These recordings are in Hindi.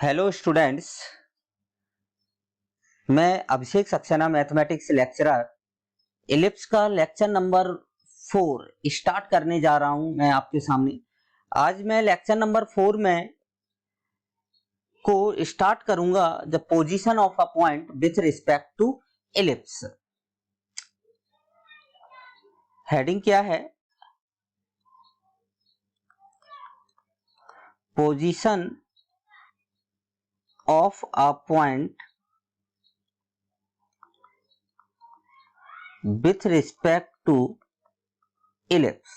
हेलो स्टूडेंट्स, मैं अभिषेक सक्सेना मैथमेटिक्स लेक्चरर इलिप्स का लेक्चर नंबर 4 स्टार्ट करने जा रहा हूं। मैं आपके सामने आज मैं लेक्चर नंबर 4 में को स्टार्ट करूंगा the position of a point with respect to ellipse. Heading क्या है? Position of a point with respect to ellipse।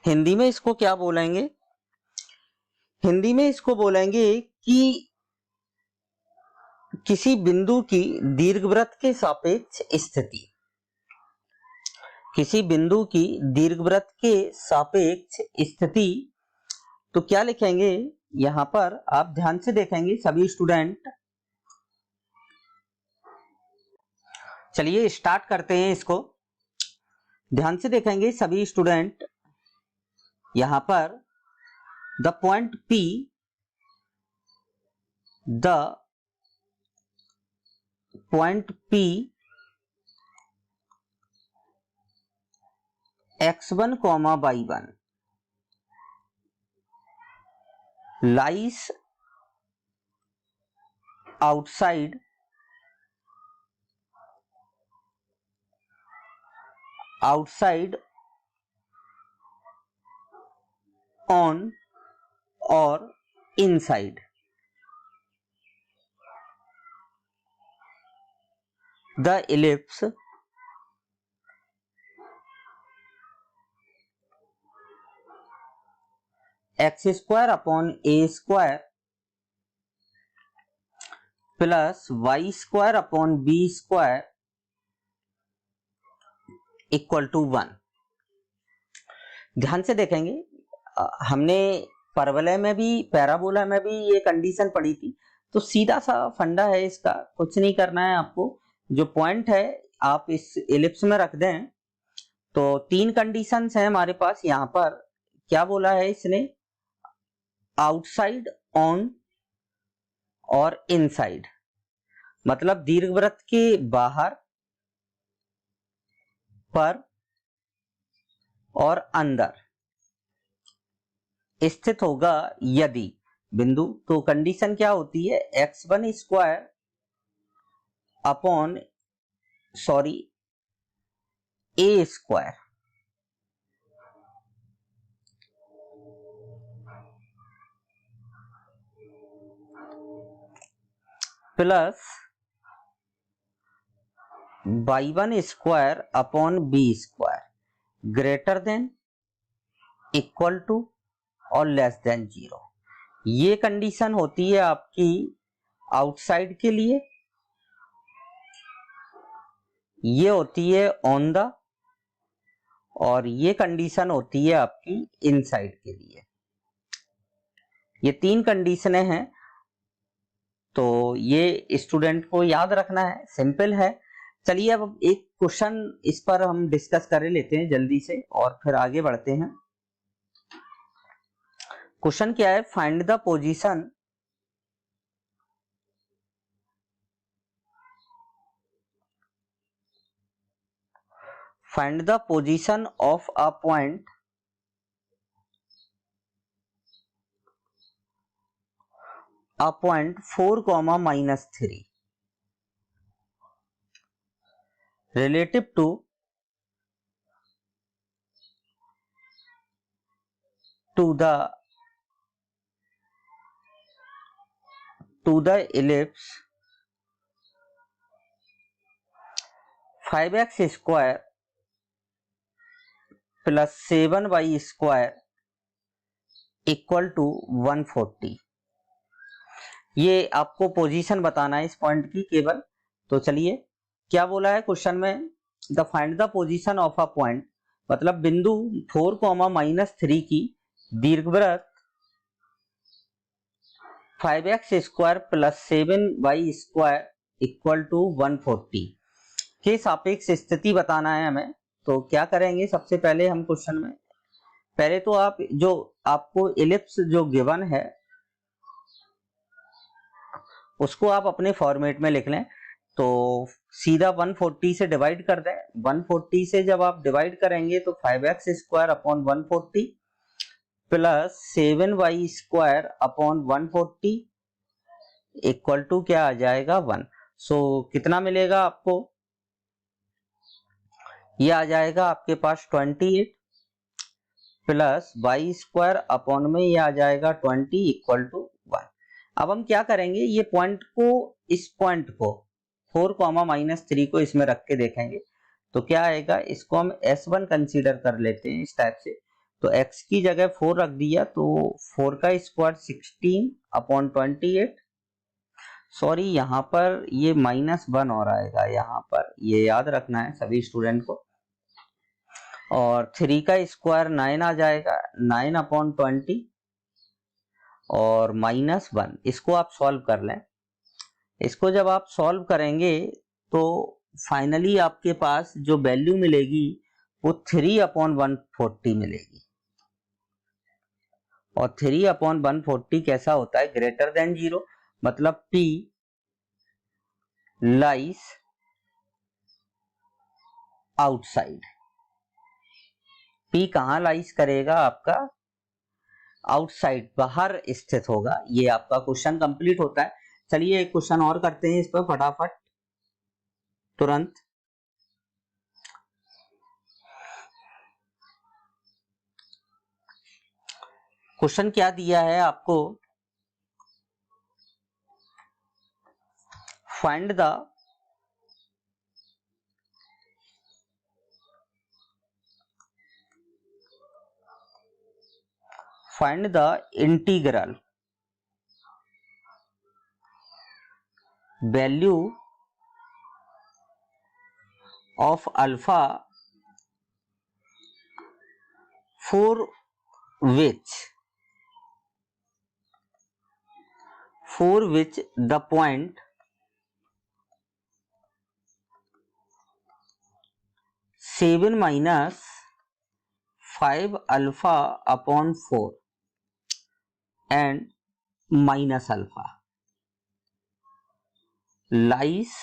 Hindi में इसको क्या बोलेंगे? हिंदी में इसको बोलेंगे कि किसी बिंदु की दीर्घवृत्त के सापेक्ष स्थिति। किसी बिंदु की दीर्घवृत्त के सापेक्ष स्थिति तो क्या लिखेंगे? यहां पर आप ध्यान से देखेंगे सभी स्टूडेंट। चलिए स्टार्ट करते हैं इसको। ध्यान से देखेंगे सभी स्टूडेंट। यहां पर the point P, the point P x1, y1 lies outside on or inside the ellipse x square upon a square plus y square upon b square equal to 1। ध्यान से देखेंगे, हमने परवलय में भी पैराबोला में भी ये कंडीशन पढ़ी थी। तो सीधा सा फंडा है इसका, कुछ नहीं करना है आपको। जो पॉइंट है आप इस एलिप्स में रख दें तो तीन कंडीशंस हैं हमारे पास। यहां पर क्या बोला है इसने? आउटसाइड, ऑन और इनसाइड, मतलब दीर्घवृत्त के बाहर, पर और अंदर स्थित होगा यदि बिंदु। तो कंडीशन क्या होती है? x1 square upon a square plus y1 square upon b square greater than, equal to और लेस देन 0। ये कंडीशन होती है आपकी आउटसाइड के लिए, ये होती है ऑन द, और ये कंडीशन होती है आपकी इनसाइड के लिए। ये तीन कंडीशनें हैं, तो ये स्टूडेंट को याद रखना है। सिंपल है। चलिए अब एक क्वेश्चन इस पर हम डिस्कस कर लेते हैं जल्दी से और फिर आगे बढ़ते हैं। क्वेश्चन क्या है? Find the position find the position of a point (4, -3) relative to the ellipse 5x square plus 7y square equal to 140। ये आपको पोजीशन बताना है इस पॉइंट की केवल। तो चलिए क्या बोला है क्वेश्चन में? The find the position of a point, मतलब बिंदु 4, -3 की दीर्घवृत्त 5x square plus 7y square equal to 140 के सापेक्ष स्थिति बताना है हमें। तो क्या करेंगे? सबसे पहले हम क्वेश्चन में पहले तो आप जो आपको इलिप्स जो गिवन है उसको आप अपने फॉर्मेट में लिख लें। तो सीधा 140 से डिवाइड कर दें। 140 से जब आप डिवाइड करेंगे तो 5x square upon 140 plus 7y square upon 140 equal to क्या आ जाएगा 1। सो कितना मिलेगा आपको, ये आ जाएगा आपके पास 28 प्लस y स्क्वायर अपॉन में ये आ जाएगा 20 इक्वल टू 1। अब हम क्या करेंगे, ये पॉइंट को, इस पॉइंट को 4, -3 को इसमें रख के देखेंगे तो क्या आएगा, इसको हम S1 कंसीडर कर लेते हैं इस टाइप से। तो x की जगह 4 रख दिया तो 4 का स्क्वायर 16 अपॉन 28। सॉरी यहाँ पर ये -1 और आएगा, यहाँ पर ये याद रखना है सभी स्टूडेंट को। और 3 का स्क्वायर 9 आ जाएगा, 9 अपॉन 20 और -1। इसको आप सॉल्व कर लें। इसको जब आप सॉल्व करेंगे तो फाइनली आपके पास जो वैल्यू मिलेगी वो 3 अपॉन 140 मिलेगी। और 3 अपॉन 140 कैसा होता है, ग्रेटर देन 0, मतलब P लाइज आउटसाइड। P कहां लाइज करेगा, आपका आउटसाइड, बाहर स्थित होगा। ये आपका क्वेश्चन कंप्लीट होता है। चलिए एक क्वेश्चन और करते हैं इस पर फटाफट तुरंत। क्वेश्चन क्या दिया है आपको, find the integral value of alpha for which the point 7 minus 5 alpha upon 4 and minus alpha lies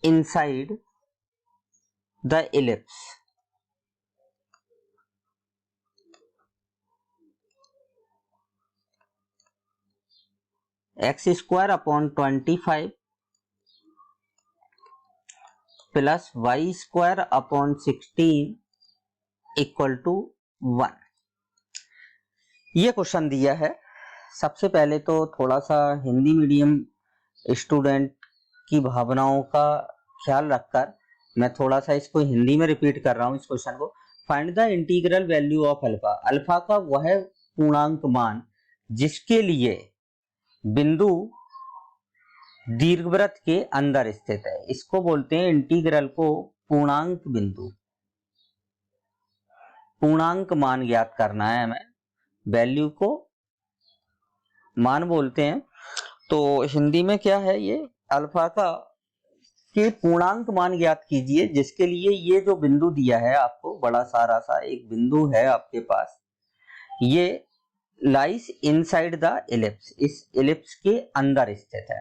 inside the ellipse x square upon 25 plus y square upon 16 equal to 1। ये क्वेश्चन दिया है। सबसे पहले तो थोड़ा सा हिंदी मीडियम स्टूडेंट की भावनाओं का ख्याल रखकर मैं थोड़ा सा इसको हिंदी में रिपीट कर रहा हूं इस क्वेश्चन को। Find the integral value of alpha. Alpha का वह पूर्णांक मान जिसके लिए बिंदु दीर्घवृत्त के अंदर स्थित है, इसको बोलते हैं इंटीग्रल को पूर्णांक बिंदु। पूर्णांक मान ज्ञात करना है हमें, वैल्यू को मान बोलते हैं। तो हिंदी में क्या है, ये अल्फा का के पूर्णांक मान ज्ञात कीजिए जिसके लिए ये जो बिंदु दिया है आपको, बड़ा सारा सा एक बिंदु है आपके पास, ये लाइस इनसाइड द इलिप्स, इस इलिप्स के अंदर स्थित है।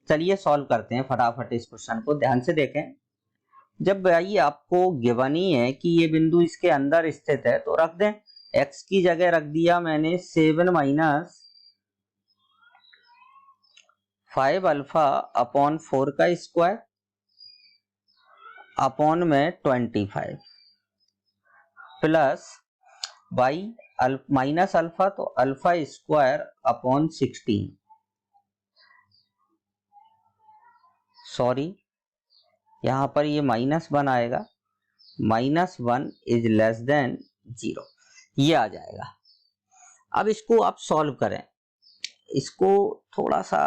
चलिए सॉल्व करते हैं फटाफट इस क्वेश्चन को, ध्यान से देखें। जब भाई आपको गिवन ही है कि ये बिंदु इसके अंदर स्थित है तो रख दें, x की जगह रख दिया मैंने 7 माइनस 5 अल्फा अपॉन 4 का स्क्वायर अपॉन में 25 प्लस y माइनस अल्फा तो अल्फा स्क्वायर अपॉन 16। सॉरी यहां पर ये -1 आएगा, -1 इज लेस देन 0, ये आ जाएगा। अब इसको आप सॉल्व करें, इसको थोड़ा सा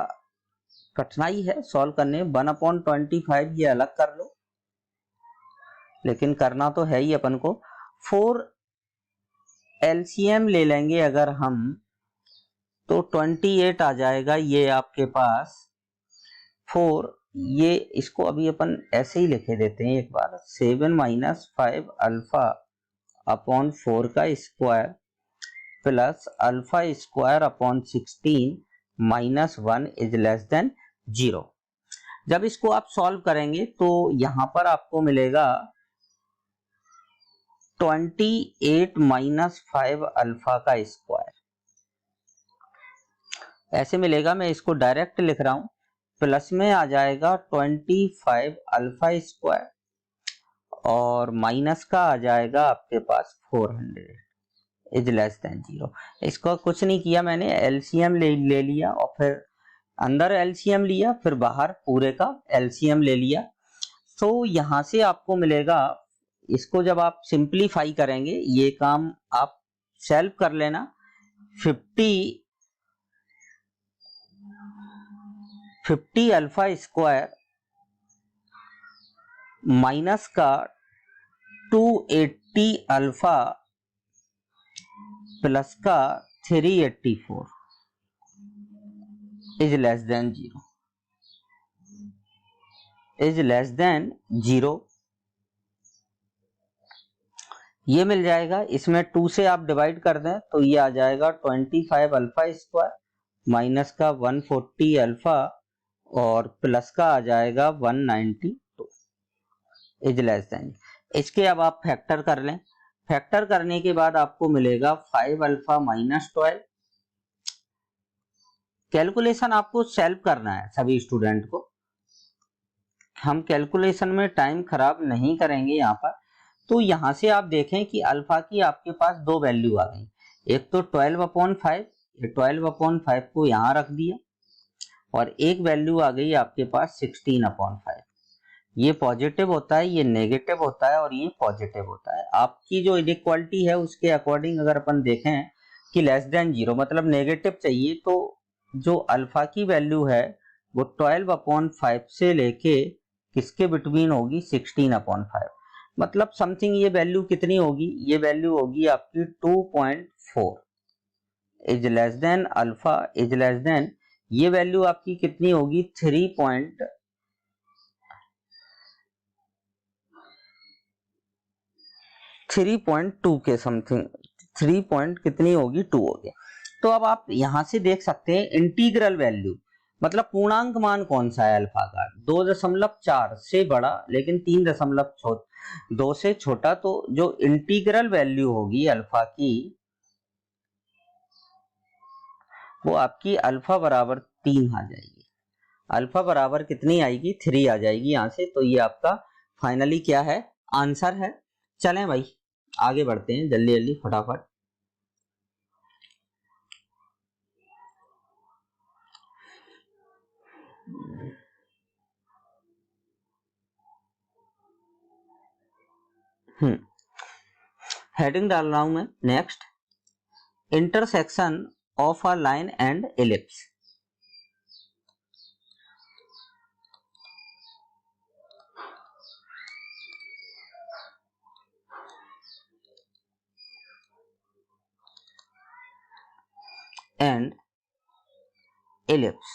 कठिनाई है सॉल्व करने। 1/25 ये अलग कर लो, लेकिन करना तो है ही अपन को। 4 एलसीएम ले लेंगे अगर हम तो 28 आ जाएगा ये आपके पास। 4 ये इसको अभी अपन ऐसे ही लिखे देते हैं एक बार, 7 माइनस 5 अल्फा अपॉन 4 का square plus alpha square upon 16 minus 1 is less than 0। जब इसको आप सॉल्व करेंगे तो यहां पर आपको मिलेगा 28 माइनस 5 अल्फा का स्क्वायर, ऐसे मिलेगा। मैं इसको डायरेक्ट लिख रहा हूं, प्लस में आ जाएगा 25 अल्फा स्क्वायर और माइनस का आ जाएगा आपके पास 400 इज लेस देन 0। इसको कुछ नहीं किया मैंने, एलसीएम ले लिया और फिर अंदर एलसीएम लिया, फिर बाहर पूरे का एलसीएम ले लिया। तो यहां से आपको मिलेगा, इसको जब आप सिंप्लीफाई करेंगे, ये काम आप सेल्फ कर लेना, 50 अल्फा स्क्वायर माइनस का 280 अल्फा प्लस का 384 is less than 0, is less than 0। ये मिल जाएगा, इसमें 2 से आप डिवाइड कर दें तो ये आ जाएगा 25 अल्फा स्क्वायर माइनस का 140 अल्फा और प्लस का आ जाएगा 192 इज लेस देन। इसके अब आप फैक्टर कर लें, फैक्टर करने के बाद आपको मिलेगा 5 अल्फा माइनस 12। कैलकुलेशन आपको सेल्फ करना है सभी स्टूडेंट को, हम कैलकुलेशन में टाइम खराब नहीं करेंगे यहाँ पर। तो यहां से आप देखें कि अल्फा की आपके पास दो वैल्यू आ गई, एक तो 12/5, ये 12/5 को यहां रख दिया, और एक वैल्यू आ गई आपके पास 16/5। ये पॉजिटिव होता है, ये नेगेटिव होता है और ये पॉजिटिव होता है। आपकी जो इनइक्वालिटी है उसके अकॉर्डिंग अगर अपन देखें कि लेस देन 0 मतलब नेगेटिव चाहिए, तो जो अल्फा की वैल्यू है वो 12/5 से लेके किसके बिटवीन होगी, 16/5। मतलब समथिंग ये वैल्यू कितनी होगी, ये वैल्यू होगी आपकी 2.4 is less then alpha is less then, ये वैल्यू आपकी कितनी होगी 3.2 के समथिंग, 3 पॉइंट कितनी होगी 2 होगी। तो अब आप यहां से देख सकते हैं इंटीग्रल वैल्यू मतलब पूर्णांक मान कौन सा है अल्फा का, 2.4 से बड़ा लेकिन 3.2 से छोटा। तो जो इंटीग्रल वैल्यू होगी अल्फा की वो आपकी अल्फा बराबर 3 आ जाएगी, अल्फा बराबर कितनी आएगी 3 आ जाएगी यहां से। तो ये आपका फाइनली क्या है, आंसर है। चलें भाई आगे बढ़ते हैं जल्दी जल्दी फटाफट। हेडिंग डाल रहा हूं मैं, next intersection of a line and ellipse. And ellipse,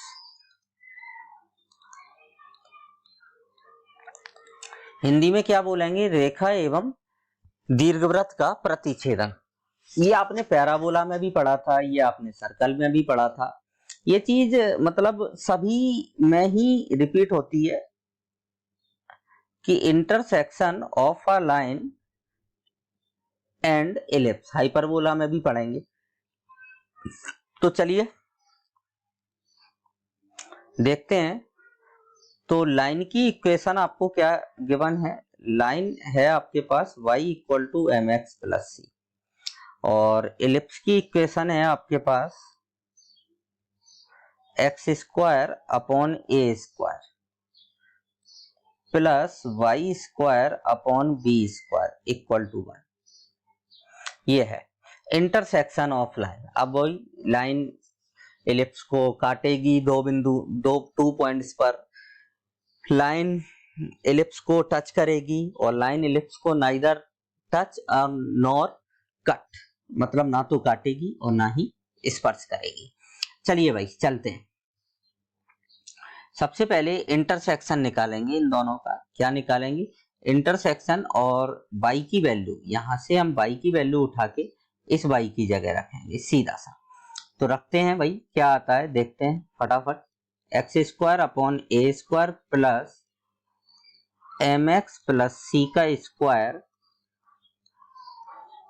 Hindi में क्या बोलेंगे, रेखा एवं दीर्घवृत्त का प्रतिच्छेदन। ये आपने पैराबोला में भी पढ़ा था, ये आपने सर्कल में भी पढ़ा था। ये चीज मतलब सभी में ही रिपीट होती है कि intersection of a line and ellipse, hyperbola में भी पढ़ेंगे। तो चलिए देखते हैं। तो लाइन की इक्वेशन आपको क्या गिवन है, लाइन है आपके पास y = mx + c, और एलिप्स की इक्वेशन है आपके पास x² / a² plus y² / b² = 1। ये है इंटरसेक्शन ऑफ लाइन। अब वही लाइन एलिप्स को काटेगी दो बिंदु, 2 पॉइंट्स पर, लाइन एलिप्स को टच करेगी और लाइन एलिप्स को नाइदर टच नॉर कट, मतलब ना तो काटेगी और ना ही स्पर्श करेगी। चलिए भाई चलते हैं। सबसे पहले इंटरसेक्शन निकालेंगे इन दोनों का। क्या निकालेंगे? इंटरसेक्शन, और y की वैल्यू, यहां से हम y की वैल्यू उठा के इस y की जगह रखेंगे सीधा सा। तो रखते हैं भाई, क्या आता है देखते हैं फटाफट। एक्स स्क्वायर अपॉन ए square plus m x plus c का स्क्वायर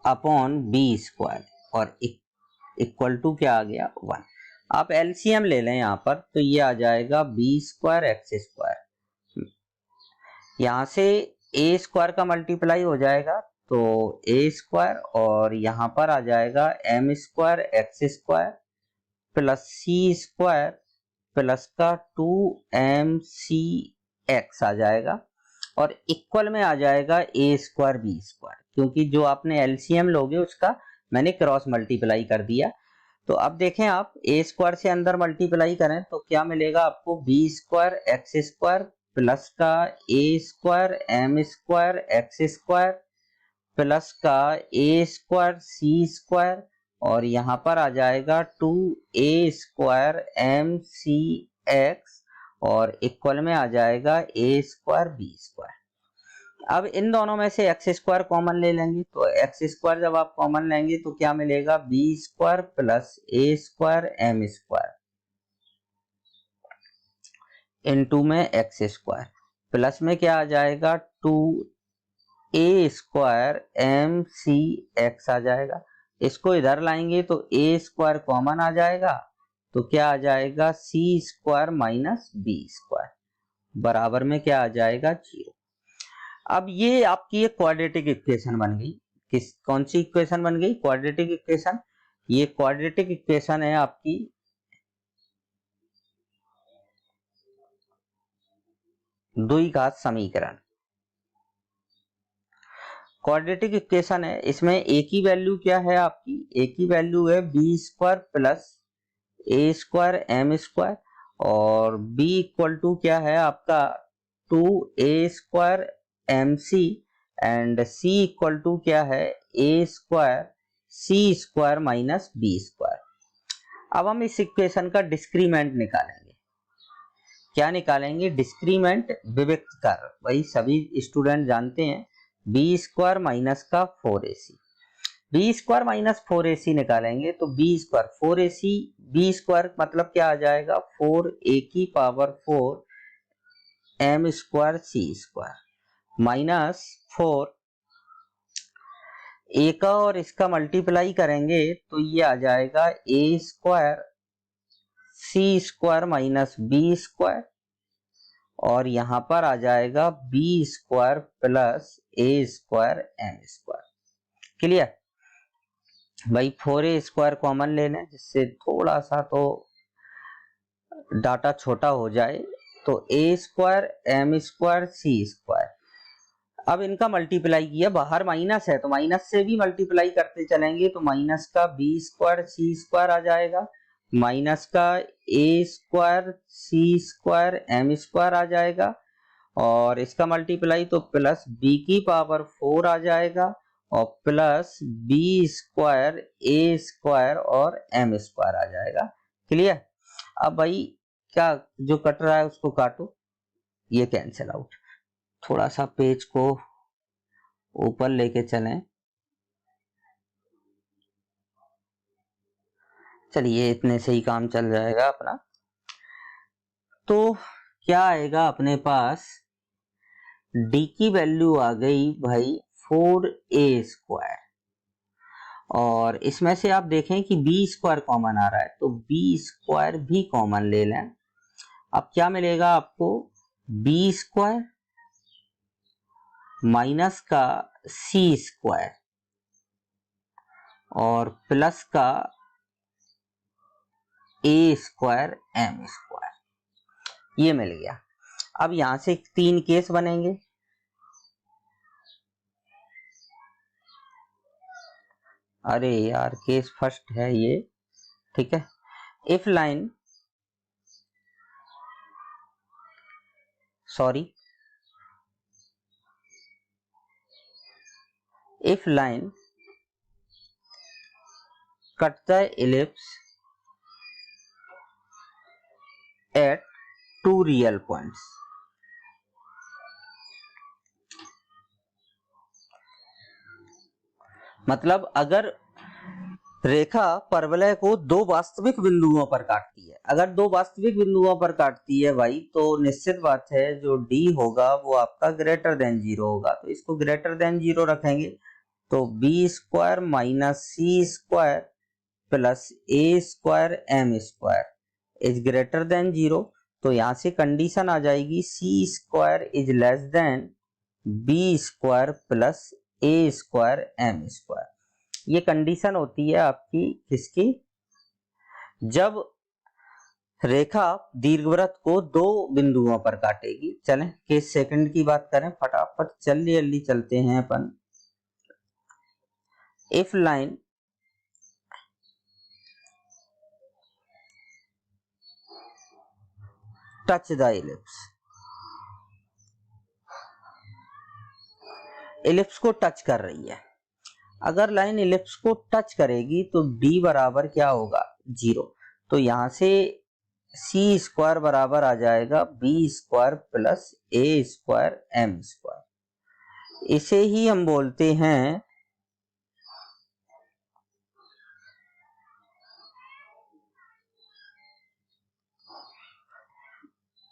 अपॉन बी स्क्वायर, और इक्वल टू क्या आ गया? 1। आप एलसीएम ले लें यहाँ पर, तो ये आ जाएगा बी स्क्वायर एक्स स्क्वायर, यहाँ से ए स्क्वायर का मल्टीप्लाई हो जाएगा तो ए स्क्वायर, और यहाँ पर आ जाएगा m square x square plus c square plus का 2mc x आ जाएगा, और इक्वल में आ जाएगा ए स्क्वायर बी स्क्वायर, क्योंकि जो आपने एलसीएम लोगे उसका मैंने क्रॉस मल्टीप्लाई कर दिया। तो अब देखें आप, ए स्क्वायर से अंदर मल्टीप्लाई करें तो क्या मिलेगा आपको? B square x square plus का a square M square x square plus का ए स्क्वायर सी स्क्वायर, और यहां पर आ जाएगा 2a square m c x, और इक्वल में आ जाएगा ए स्क्वायर बी स्क्वायर। अब इन दोनों में से एक्स स्क्वायर कॉमन ले लेंगे, तो एक्स स्क्वायर जब आप कॉमन लेंगे तो क्या मिलेगा? बी स्क्वायर प्लस ए स्क्वायर एम स्क्वायर इनटू में एक्स स्क्वायर, प्लस में क्या आ जाएगा? 2a square m c x आ जाएगा। इसको इधर लाएंगे तो ए स्क्वायर कॉमन आ जाएगा, तो क्या आ जाएगा? सी स्क्वायर माइनस बी स्क्वायर बराबर में क्या आ जाएगा? 0। अब ये आपकी एक क्वाड्रेटिक इक्वेशन बन गई। कौन सी इक्वेशन बन गई? Quadratic equation. ये क्वाड्रेटिक इक्वेशन है आपकी द्विघात समीकरण। क्वाड्रेटिक इक्वेशन है, इसमें ए की वैल्यू क्या है आपकी? ए की वैल्यू है बी स्क्वायर प्लस ए स्क्वायर एम स्क्वायर, और बी इक्वल टू क्या है आपका? 2a square m c, and c equal to क्या है? A square c square minus b square. अब हम इस इक्वेशन का डिस्क्रीमेंट निकालेंगे। क्या निकालेंगे? डिस्क्रीमेंट विविक्त कर। वही सभी स्टूडेंट जानते हैं, बी स्क्वायर माइनस का 4ac। B square minus 4ac निकालेंगे तो b square 4ac, B square मतलब क्या आ जाएगा? 4a की power 4 M square c square minus 4 ए का और इसका मल्टीप्लाई करेंगे तो ये आ जाएगा ए square c square minus b square, और यहां पर आ जाएगा बी स्क्वायर प्लस ए स्क्वायर एम स्क्वायर। क्लियर भाई? 4a स्क्वायर कॉमन लेना, जिससे थोड़ा सा तो डाटा छोटा हो जाए, तो ए square M square c square. अब इनका मल्टीप्लाई किया, बाहर माइनस है तो माइनस से भी मल्टीप्लाई करते चलेंगे, तो माइनस का बी स्क्वायर सी स्क्वायर आ जाएगा, माइनस का a square c square M square आ जाएगा, और इसका मल्टीप्लाई तो प्लस बी की पावर 4 आ जाएगा, और प्लस बी स्क्वायर ए स्क्वायर और एम स्क्वायर आ जाएगा। क्लियर? अब भाई क्या जो कट रहा है उसको काटो, ये कैंसिल आउट। थोड़ा सा पेज को ऊपर लेके चलें। चलिए इतने से ही काम चल जाएगा अपना। तो क्या आएगा अपने पास? डी की वैल्यू आ गई भाई 4a स्क्वायर, और इसमें से आप देखें कि बी स्क्वायर कॉमन आ रहा है, तो बी स्क्वायर भी कॉमन ले लें। अब क्या मिलेगा आपको? बी स्क्वायर माइनस का सी स्क्वायर और प्लस का ए स्क्वायर एम स्क्वायर, ये मिल गया। अब यहां से 3 केस बनेंगे। अरे यार, केस फर्स्ट है ये, ठीक है। If line, sorry, if line cut the ellipse at two real points. मतलब अगर रेखा परवलय को दो वास्तविक बिंदुओं पर काटती है, अगर दो वास्तविक बिंदुओं पर काटती है भाई, तो निश्चित बात है जो डी होगा वो आपका ग्रेटर देन 0 होगा, तो इसको ग्रेटर देन 0 रखेंगे। तो b square minus c square plus A square M square is greater than 0। तो यहां से कंडीशन आ जाएगी c square is less than b square plus A square M square. ये कंडीशन होती है आपकी किसकी, जब रेखा दीर्घवृत्त को दो बिंदुओं पर काटेगी। चलें केस सेकंड की बात करें, फटाफट जल्दी चलते हैं अपन। If line touch the ellipse, ellipse को टच कर रही है, अगर लाइन इलिप्स को टच करेगी तो d बराबर क्या होगा 0। तो यहां से सी स्क्वायर बराबर आ जाएगा बी स्क्वायर प्लस ए स्क्वायर एम स्क्वायर। इसे ही हम बोलते हैं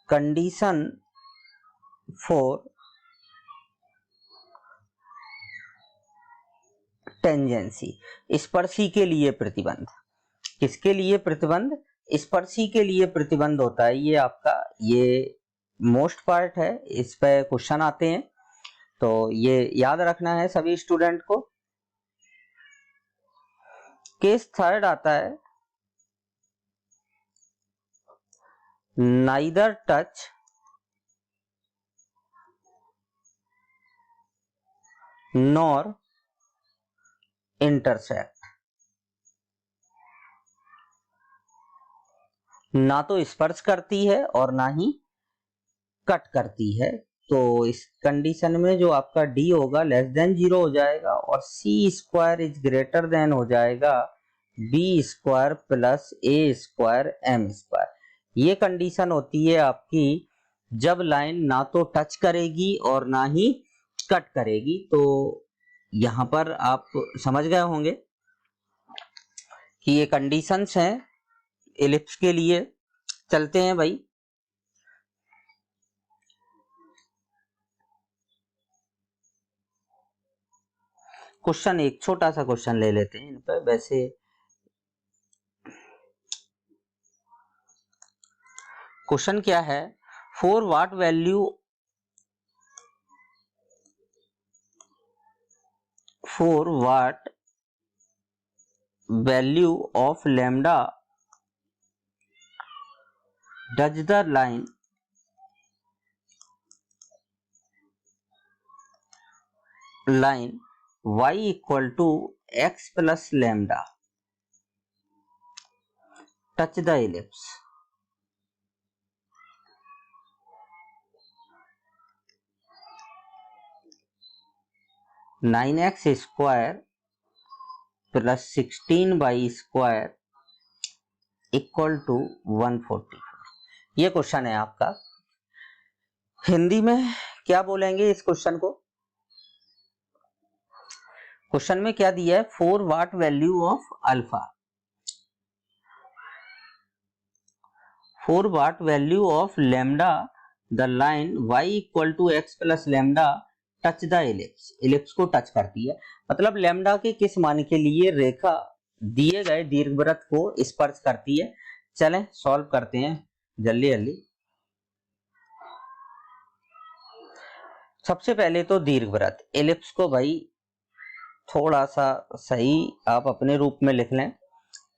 कंडीशन फॉर टेंजेंसी, स्पर्शी के लिए प्रतिबंध। किसके लिए प्रतिबंध, स्पर्शी के लिए प्रतिबंध होता है ये आपका, ये मोस्ट पार्ट है, इस पे क्वेश्चन आते हैं, तो ये याद रखना है सभी स्टूडेंट को। केस थर्ड आता है नाइदर टच नॉर इंटरसेक्ट, ना तो स्पर्श करती है और ना ही कट करती है। तो इस कंडीशन में जो आपका डी होगा लेस देन 0 हो जाएगा और सी स्क्वायर इज ग्रेटर देन हो जाएगा बी स्क्वायर प्लस ए स्क्वायर एम स्क्वायर। ये कंडीशन होती है आपकी जब लाइन ना तो टच करेगी और ना ही कट करेगी। तो यहां पर आप समझ गए होंगे कि ये कंडीशंस हैं इलिप्स के लिए। चलते हैं भाई, क्वेश्चन एक छोटा सा क्वेश्चन ले लेते हैं इन पर। वैसे क्वेश्चन क्या है, for what value of lambda does the line y equal to x plus lambda touch the ellipse. Nine x square plus 16y square equal to 144। ये क्वेश्चन है आपका। हिंदी में क्या बोलेंगे इस क्वेश्चन को, क्वेश्चन में क्या दिया है, for what value of alpha, for what value of lambda the line y equal to x plus lambda touch the ellipse, ellipse को टच करती है। मतलब लैम्डा के किस मान के लिए रेखा दिए गए दीर्घवृत्त को स्पर्श करती है। चलें सॉल्व करते हैं जल्दी। सबसे पहले तो दीर्घवृत्त इलिप्स को भाई थोड़ा सा सही आप अपने रूप में लिख लें,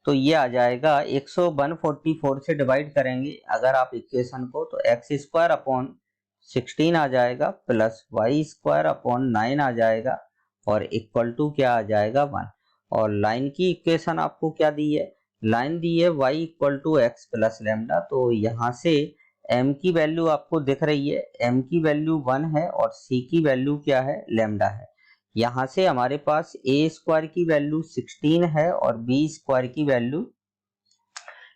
तो ये आ जाएगा 144 से डिवाइड करेंगे अगर आप इक्वेशन को, तो एक्स स्क्वायर अपॉन 16 आ जाएगा प्लस वाई स्क्वायर अपॉन 9 आ जाएगा और इक्वल टू क्या आ जाएगा 1। और लाइन की इक्वेशन आपको क्या दी है, लाइन दी है y equal to x plus lambda. तो यहाँ से m की वैल्यू आपको दिख रही है, m की वैल्यू 1 है और c की वैल्यू क्या है, लैम्डा है। यहां से हमारे पास a स्क्वायर की वैल्यू 16 है और b स्क्वायर की वैल्यू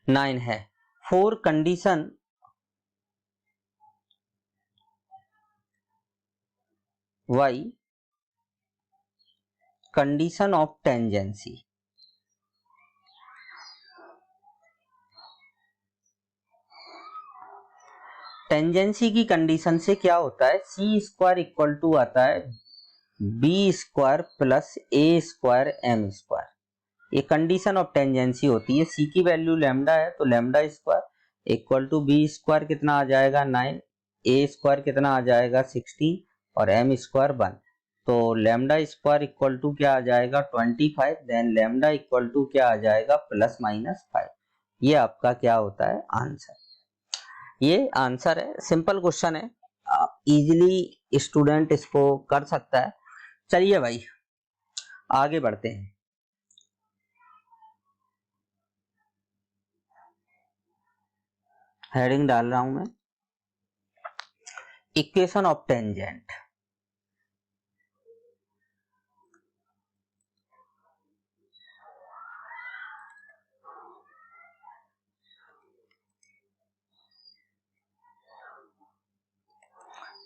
9 है। For condition y condition of tangency. Tangency की कंडीशन से क्या होता है, सी स्क्वायर इक्वल टू आता है बी स्क्वायर प्लस ए स्क्वायर एम स्क्वायर। ये कंडीशन ऑफ टेंजेंसी होती है। सी की वैल्यू लैम्डा है तो lambda square equal to B square कितना आ जाएगा 9, ए स्क्वायर कितना आ जाएगा 16 और एम स्क्वायर 1। तो लैम्डा स्क्वायर इक्वल टू क्या आ जाएगा 25, देन लैम्डा इक्वल टू क्या आ जाएगा ±5। ये आपका क्या होता है आंसर। ये आंसर है, सिंपल क्वेश्चन है, आप इजीली स्टूडेंट इसको कर सकता है। चलिए भाई आगे बढ़ते हैं। हेडिंग डाल रहा हूं मैं, equation of tangent.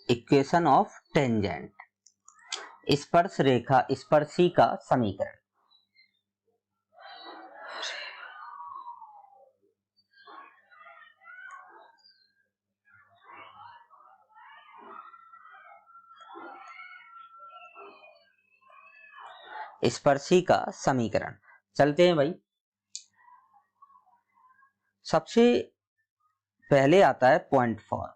Equation of tangent, स्पर्श रेखा स्पर्शी का समीकरण। स्पर्शी का समीकरण, चलते हैं भाई। सबसे पहले आता है पॉइंट फॉर्म।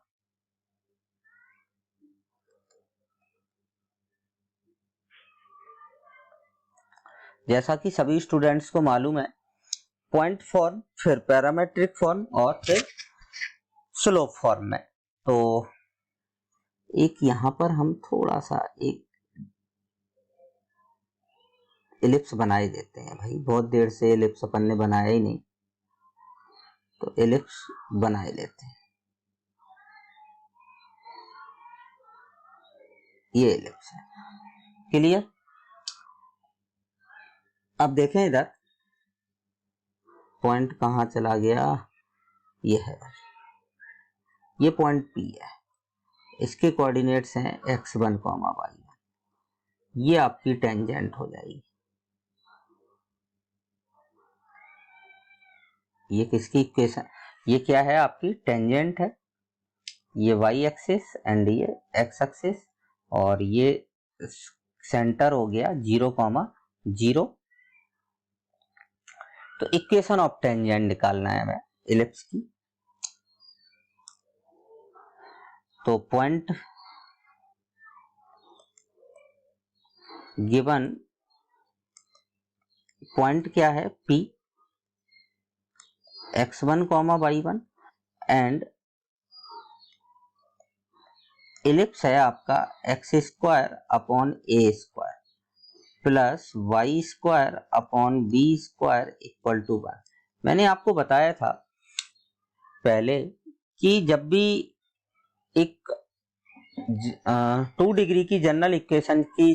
जैसा कि सभी स्टूडेंट्स को मालूम है, पॉइंट फॉर्म, फिर पैरामेट्रिक फॉर्म और फिर स्लोप फॉर्म में। तो एक यहां पर हम थोड़ा सा एक एलिप्स बनाए देते हैं भाई, बहुत देर से एलिप्स अपन ने बनाया ही नहीं, तो एलिप्स बनाए लेते हैं। ये एलिप्स है, क्लियर। अब देखें इधर पॉइंट कहां चला गया, ये है, ये पॉइंट P है, इसके कोऑर्डिनेट्स हैं x1, y1। ये आपकी टेंजेंट हो जाएगी। ये किसकी इक्वेशन, ये क्या है आपकी टेंजेंट है। ये y एक्सिस एंड ये x एक्सिस, और ये सेंटर हो गया 0,0। तो इक्वेशन ऑफ टेंजेंट निकालना है हमें इलिप्स की। तो पॉइंट गिवन, पॉइंट क्या है P, x1, y1 and ellipse है आपका x square upon a square plus y square upon b square equal to 1। मैंने आपको बताया था पहले कि जब भी एक 2 डिग्री की जनरल इक्वेशन की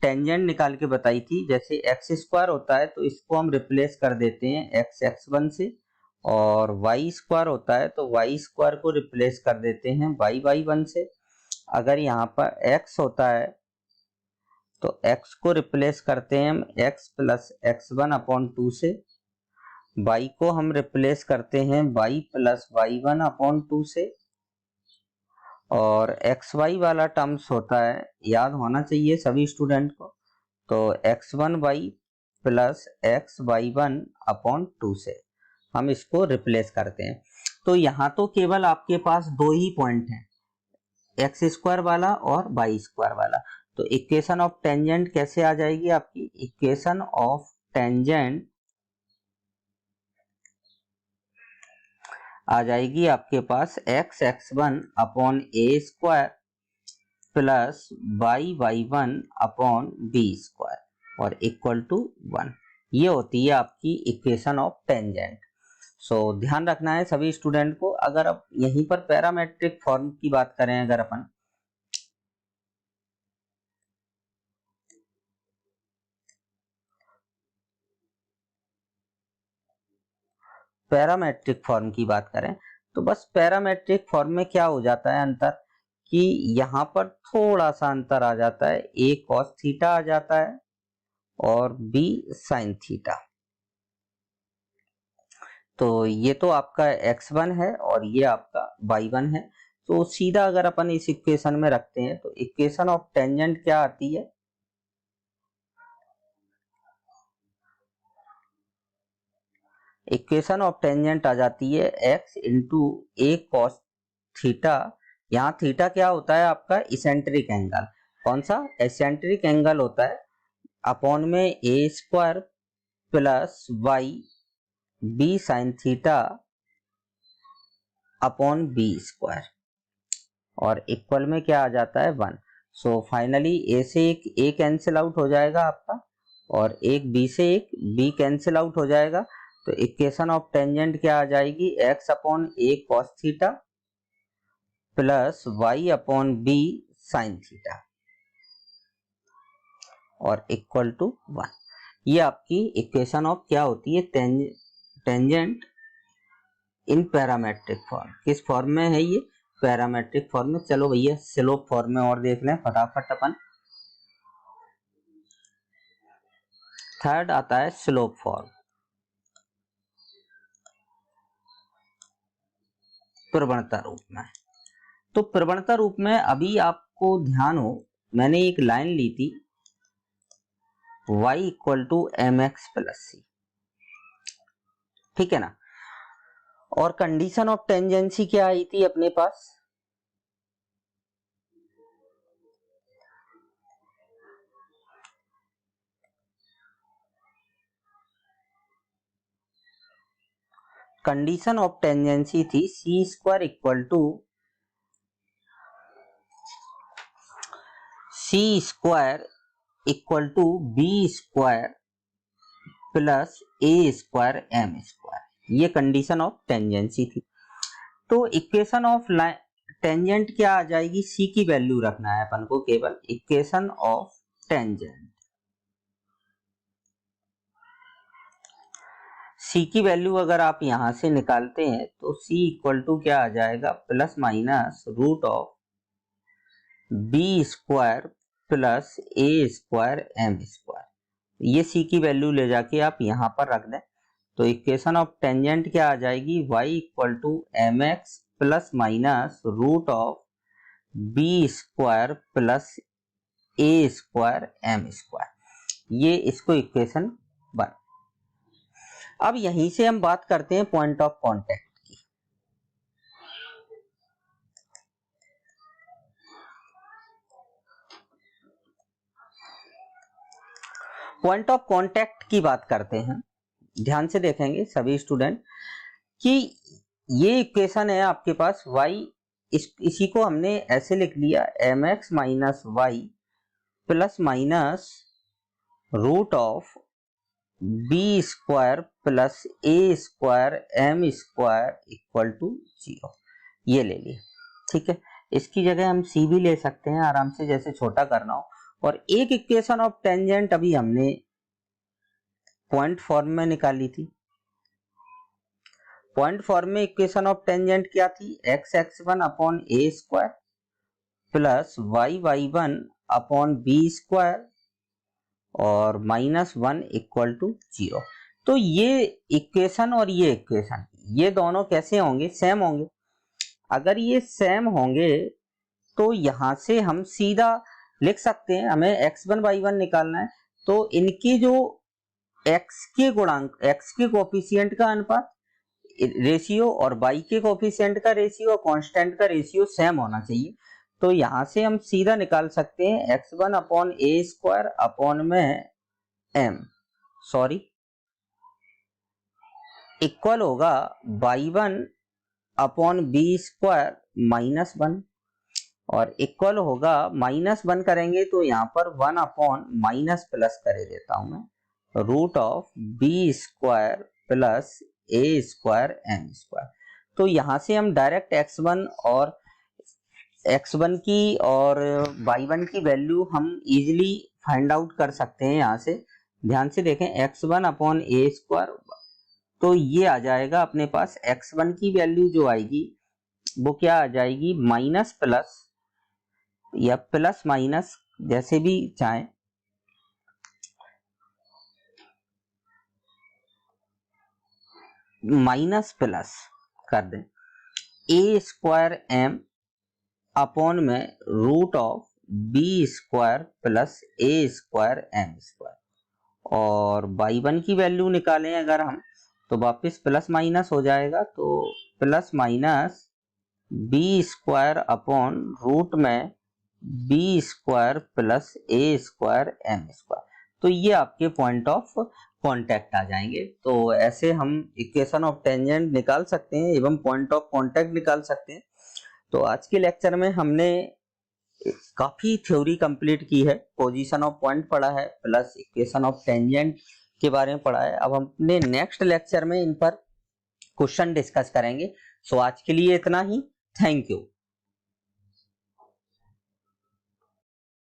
टेंजेंट निकाल के बताई थी, जैसे x स्क्वायर होता है तो इसको हम रिप्लेस कर देते हैं x1 से, और y स्क्वायर होता है तो y स्क्वायर को रिप्लेस कर देते हैं y1 से। अगर यहाँ पर x होता है तो x को रिप्लेस करते हैं हम x प्लस x1 अपॉन 2 से, y को हम रिप्लेस करते हैं y प्लस y1 अपॉन 2 से, और xy वाला टर्म्स होता है, याद होना चाहिए सभी स्टूडेंट को, तो x1y प्लस xy1 अपॉन 2 से हम इसको रिप्लेस करते हैं। तो यहाँ तो केवल आपके पास दो ही पॉइंट हैं, एक्स स्क्वायर वाला और वाई स्क्वायर वाला। तो इक्वेशन ऑफ टेंजेंट कैसे आ जाएगी आपकी, इक्वेशन ऑफ टेंजेंट आ जाएगी आपके पास x(x1) upon a square plus y(y1) upon b square और इक्वल टू 1। ये होती है आपकी इक्वेशन ऑफ टेंजेंट। सो ध्यान रखना है सभी स्टूडेंट को। अगर अब यहीं पर पैरामेट्रिक फॉर्म की बात करें, अगर अपन पैरामेट्रिक फॉर्म की बात करें तो बस पैरामेट्रिक फॉर्म में क्या हो जाता है अंतर, कि यहां पर थोड़ा सा अंतर आ जाता है, a cos थीटा आ जाता है और b sin थीटा। तो ये तो आपका x1 है और ये आपका y1 है। तो सीधा अगर अपन इस इक्वेशन में रखते हैं तो इक्वेशन ऑफ टेंजेंट क्या आती है, इक्वेशन ऑफ टेंजेंट आ जाती है x into a cos theta. यहाँ थीटा क्या होता है आपका इसेंट्रिक एंगल, कौन सा एसेंट्रिक एंगल होता है, अपॉन में a square plus y b sine theta upon B square और इक्वल में क्या आ जाता है 1। सो फाइनली a से एक a कैंसिल आउट हो जाएगा आपका और एक b से एक b कैंसिल आउट हो जाएगा। तो इक्वेशन ऑफ टेंजेंट क्या आ जाएगी, x upon a cos theta plus y upon b sin theta और इक्वल टू 1। ये आपकी इक्वेशन ऑफ क्या होती है, टेंजेंट इन पैरामेट्रिक फॉर्म। किस फॉर्म में है ये, पैरामेट्रिक फॉर्म में। चलो भैया स्लोप फॉर्म में और देख लें फटाफट अपन। थर्ड आता है स्लोप फॉर्म, प्रवणता रूप में। तो प्रवणता रूप में अभी आपको ध्यान हो, मैंने एक लाइन ली थी y equal to M x plus C, ठीक है ना। और कंडीशन ऑफ टेंजेंसी क्या आई थी अपने पास, कंडीशन ऑफ टेंजेंसी थी C square equal to C square equal to B square plus A square M square. ये कंडीशन ऑफ टेंजेंसी थी। तो इक्वेशन ऑफ टेंजेंट क्या आ जाएगी, सी की वैल्यू रखना है अपन को केवल, इक्वेशन ऑफ टेंजेंट सी की वैल्यू अगर आप यहां से निकालते हैं तो c इक्वल टू क्या आ जाएगा, plus minus root of b square plus A square M square. ये c की वैल्यू ले जाके आप यहां पर रख दें तो इक्वेशन ऑफ टेंजेंट क्या आ जाएगी, y equal to M x plus minus root of b square plus A square M square. ये इसको इक्वेशन 1। अब यहीं से हम बात करते हैं पॉइंट ऑफ कांटेक्ट की। पॉइंट ऑफ कांटेक्ट की बात करते हैं, ध्यान से देखेंगे सभी स्टूडेंट कि ये इक्वेशन है आपके पास y, इसी को हमने ऐसे लिख लिया m x minus y plus minus root of b square plus A square M square equal to 0। ये ले लिया, ठीक है। इसकी जगह हम सी भी ले सकते हैं आराम से, जैसे छोटा करना हो। और एक इक्वेशन ऑफ टेंजेंट अभी हमने पॉइंट फॉर्म में निकाली थी। पॉइंट फॉर्म में इक्वेशन ऑफ टेंजेंट क्या थी, एक्स एक्स वन अपॉन ए square plus Y Y one upon B square और -1 इक्वल टू 0। तो ये इक्वेशन और ये इक्वेशन, ये दोनों कैसे होंगे, सेम होंगे। अगर ये सेम होंगे तो यहां से हम सीधा लिख सकते हैं, हमें x1 y1 निकालना है तो इनके जो x के गुणांक, x के कोफिशिएंट का अनुपात रेशियो और y के कोफिशिएंट का रेशियो और कांस्टेंट का रेशियो सेम होना चाहिए। तो यहां से हम सीधा निकाल सकते हैं x1 अपॉन ए स्क्वायर अपॉन में m, सॉरी, इक्वल होगा y1 अपॉन बी स्क्वायर -1 और इक्वल होगा -1 करेंगे तो यहां पर 1 अपॉन माइनस प्लस करे देता हूं मैं root of b square plus A square M square. तो यहां से हम डायरेक्ट x1 और x1 की और y1 की वैल्यू हम इजीली फाइंड आउट कर सकते हैं। यहां से ध्यान से देखें x1 अपॉन ए स्क्वायर, तो ये आ जाएगा अपने पास x1 की वैल्यू जो आएगी वो क्या आ जाएगी, माइनस प्लस या प्लस माइनस जैसे भी चाहें, माइनस प्लस कर दें ए स्क्वायर एम अपॉन में root of b square plus A square M square. और y1 की वैल्यू निकालें अगर हम, तो वापस प्लस माइनस हो जाएगा, तो plus minus b square upon root में बी स्क्वायर प्लस ए स्क्वायर एम स्क्वायर। तो ये आपके पॉइंट ऑफ कांटेक्ट आ जाएंगे। तो ऐसे हम इक्वेशन ऑफ टेंजेंट निकाल सकते हैं एवं पॉइंट ऑफ कांटेक्ट निकाल सकते हैं। तो आज के लेक्चर में हमने काफी थ्योरी कंप्लीट की है, पोजीशन ऑफ पॉइंट पढ़ा है, प्लस इक्वेशन ऑफ टेंजेंट के बारे में पढ़ा है। अब हम अपने नेक्स्ट लेक्चर में इन पर क्वेश्चन डिस्कस करेंगे। सो आज के लिए इतना ही। Thank you.